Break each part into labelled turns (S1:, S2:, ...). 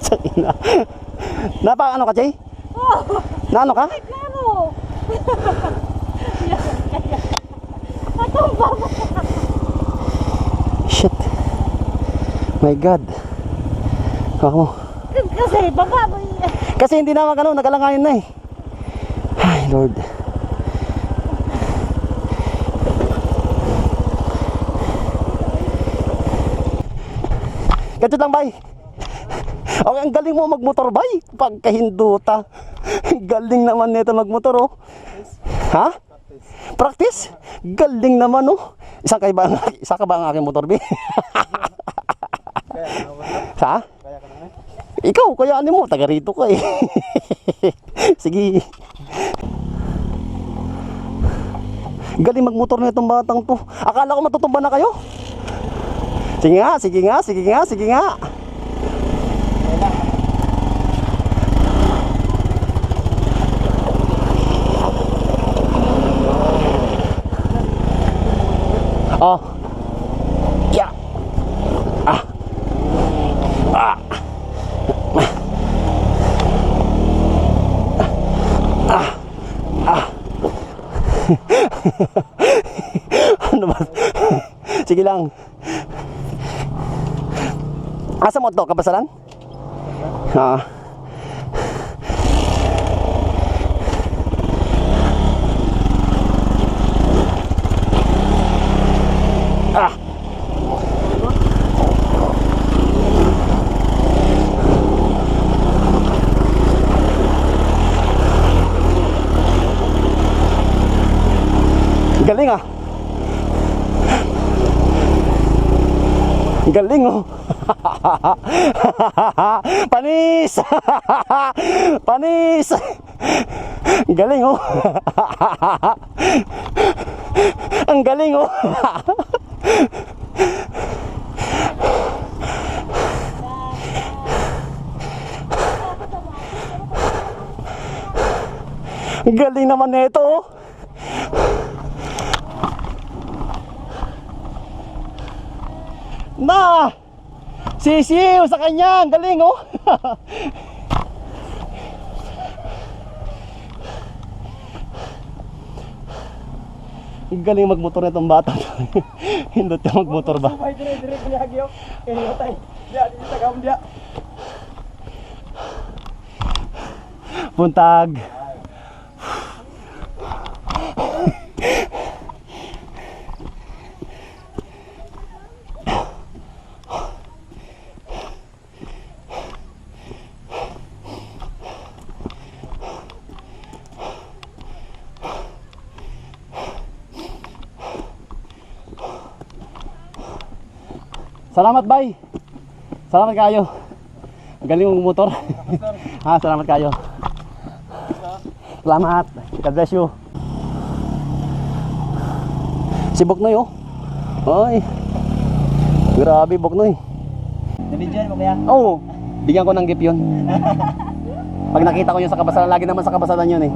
S1: Sakina. Napa ano ka, Jay? Na ano ka?
S2: Ay, klaro. Natumba mo.
S1: Shit. My God. Ako.
S2: Kasi baba mo.
S1: Kasi hindi naman ano, nagalangayin na eh. Ay, Lord. Ganito lang, bay. Okay, ang galing mo magmotor, bay. Pagkahinduta. Galing naman nito magmotor, oh. Ha? Practice? Galing naman, oh. Isa ka ba ang aking motor, bay? Sa? Ikaw, kaya ano mo, taga rito ka eh. Sige. Galing magmotor na itong batang to. Akala ko matutumba na kayo. Sige nga, sige nga, sige nga, sige nga. Oh. Ya. Ah. Ah. Ah. Ah. Ano ba? Sige lang. Asa mo to? Kabasaran? Ha. Ah. Galing ah. Galing oh. Panis. Panis. Galing oh. Ang galing oh. Galing naman nito oh. Na! Sisiw sa kanya! Ang galing oh! Ang galing magmotor na itong bata. Hindi siya magmotor ba? Puntag! Salamat bay. Salamat kayo. Ang galing mong motor. Ha, salamat kayo. Salamat. God bless you. Si Boknoy oh. Ay. Grabe Boknoy.
S3: Nabidyan mo kaya?
S1: Oo. Bigyan ko ng gift yun. Pag nakita ko yun sa kabasaran, lagi naman sa kabasaran yun eh.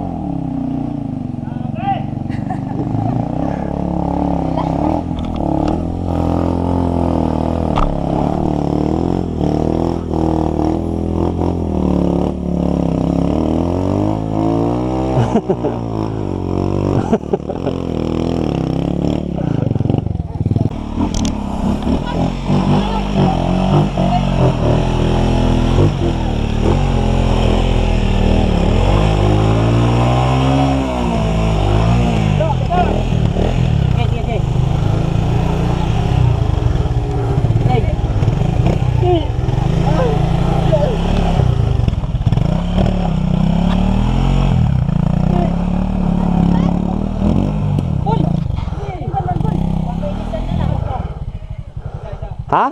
S1: Ha?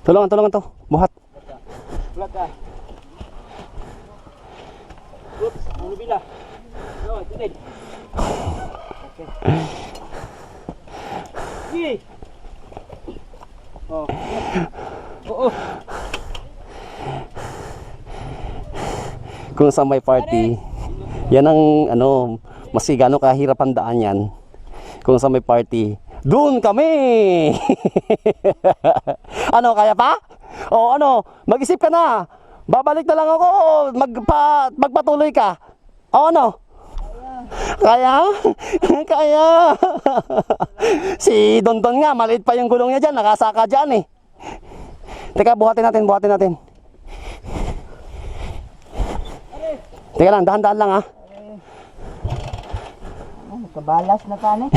S1: Tulungan to. Buhat.
S3: Bulat ka. Oops, mulu bila. No, tunid. Okay. Sige. Oh. Oo.
S1: Kung sa may party, Yan ang ano, mas gano'ng kahirap ang daan yan. Kung sa may party, doon kami! Ano, kaya pa? O ano, mag-isip ka na. Babalik na lang ako o magpatuloy ka. O ano? Kaya? Kaya? Si Don Don nga, maliit pa yung gulong niya dyan, nakasaka dyan eh. Teka, buhatin natin. Teka lang, dahan-dahan lang ha.
S3: Kabalas na tani.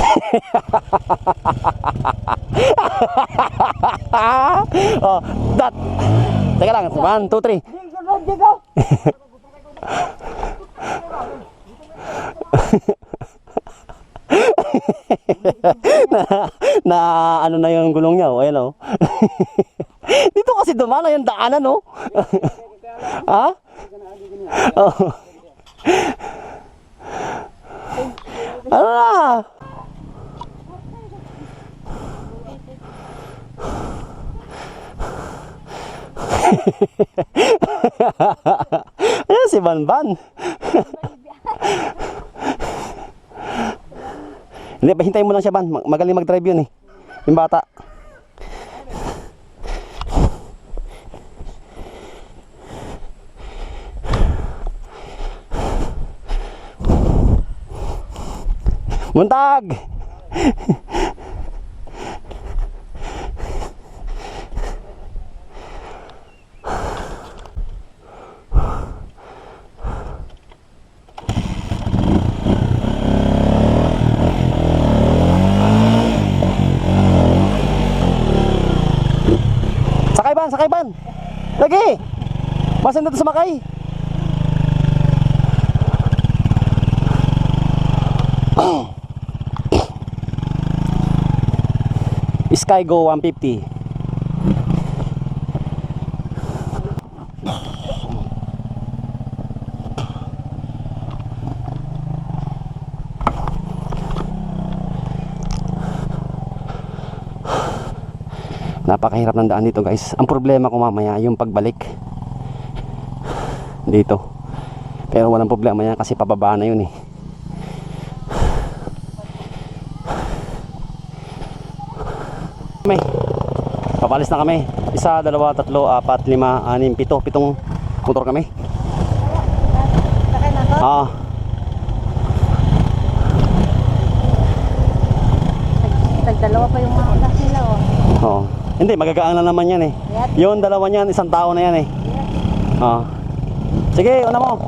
S1: Oh, that. Teka lang, 1, 2, 3. na ano na yung gulong niya, oh, ayan oh. Dito kasi dumana yung daanan, oh. Ha? Oh. Ano na? Ayan si Banban. Hindi, hintayin mo lang siya, Ban. Magaling mag-drive yun eh. Yung bata. Muntag! Sakay ban! Lagi! Masan na ito sumakay? Skygo 150. Napakahirap ng daan dito guys. Ang problema ko mamaya yung pagbalik dito. Pero walang problema yan kasi pababa na yun eh. Papalis na kami. 1, 2, 3, 4, 5, 6, 7 motor kami.
S2: Sakay na to?
S1: Ah.
S2: Tagdalawa pa yung mga anak nila, oh.
S1: Oo. Hindi, magagaan na naman yan eh. Yung dalawa niyan, isang tao na yan eh. Oo. Sige, una mo.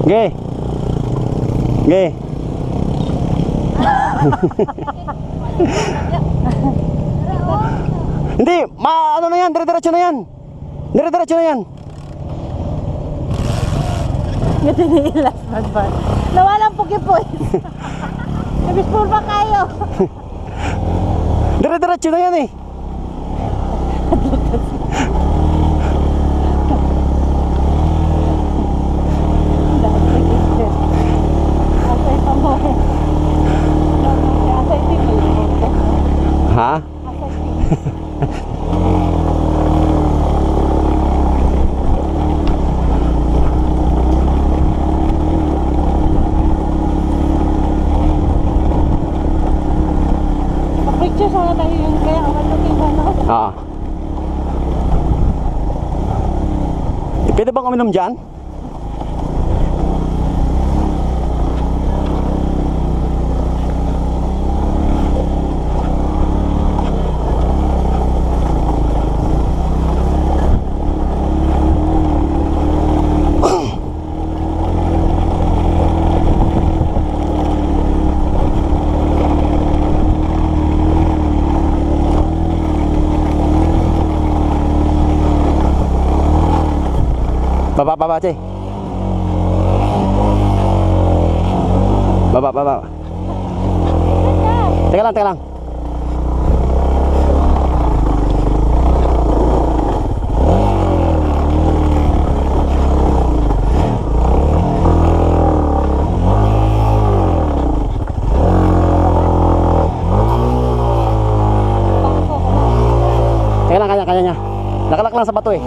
S1: Ge. Ge. Hindi, ano na yan, dire-diretso na yan. Dire-diretso na yan.
S2: Yung tinilas, Banban. Nawalang pugi-pugi. Nabis-pool ba kayo?
S1: Dire-diretso na yan eh. Ha?
S2: Picture sana tayo yung kaya ang matutiba na.
S1: Ah. Pwede bang uminom dyan? Baba, Che. Baba. Teka lang. lang sa bato eh.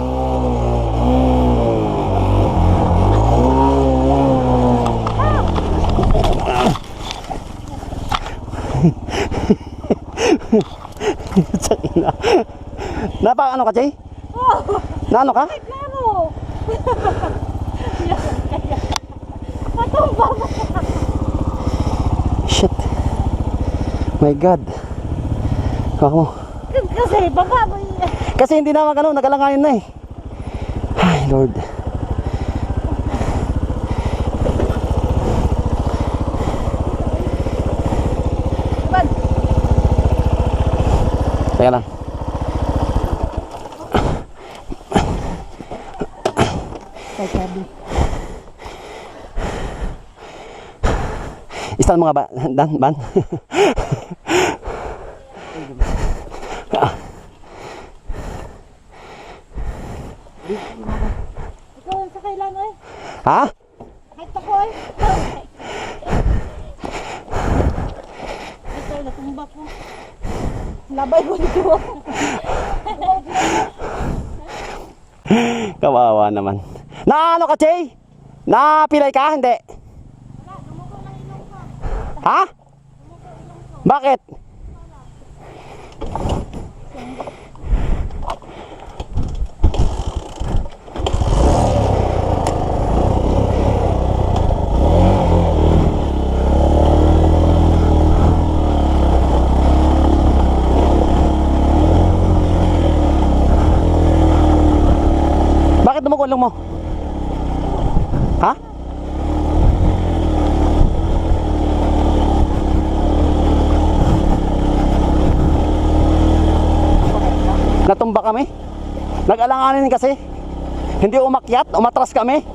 S1: Sakina. Napa ano ka, Jay? Na ano ka?
S2: Klaro! Matumba mo!
S1: Shit. My God. Ako.
S2: Kasi baba mo
S1: Kasi hindi naman ano, nagalanganin na eh. Ay, Lord. Teka lang.
S2: Sabi.
S1: Isa mga ban.
S2: Ikaw ang sa kailan eh.
S1: Ha?
S2: Kahit ako eh. Ito, natumba ko. Labay ko dito.
S1: Kawawa naman. Na ano ka, Jay? Napilay ka? Hindi. Ha? Bakit? Bakit dumukulong mo? Ha? Natumba kami. Nag-alanganin kasi. Hindi umakyat, umatras kami.